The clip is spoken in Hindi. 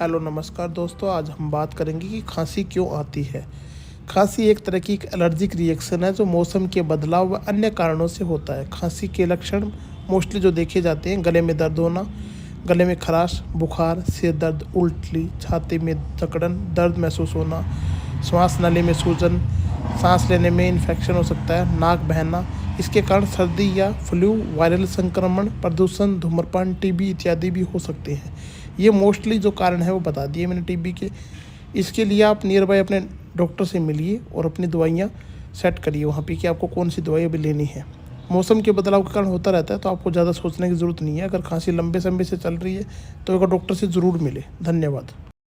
हेलो नमस्कार दोस्तों, आज हम बात करेंगे कि खांसी क्यों आती है। खांसी एक तरह की एक एलर्जिक रिएक्शन है जो मौसम के बदलाव व अन्य कारणों से होता है। खांसी के लक्षण मोस्टली जो देखे जाते हैं, गले में दर्द होना, गले में खराश, बुखार, सिर दर्द, उल्टी, छाती में जकड़न, दर्द महसूस होना, श्वास नली में सूजन, सांस लेने में इन्फेक्शन हो सकता है, नाक बहना। इसके कारण सर्दी या फ्लू, वायरल संक्रमण, प्रदूषण, धूम्रपान, टीबी इत्यादि भी हो सकते हैं। ये मोस्टली जो कारण है वो बता दिए मैंने टीबी के। इसके लिए आप नियर बाय अपने डॉक्टर से मिलिए और अपनी दवाइयाँ सेट करिए वहाँ पे कि आपको कौन सी दवाई अभी लेनी है। मौसम के बदलाव के कारण होता रहता है, तो आपको ज़्यादा सोचने की ज़रूरत नहीं है। अगर खांसी लंबे समय से चल रही है तो एक डॉक्टर से ज़रूर मिले। धन्यवाद।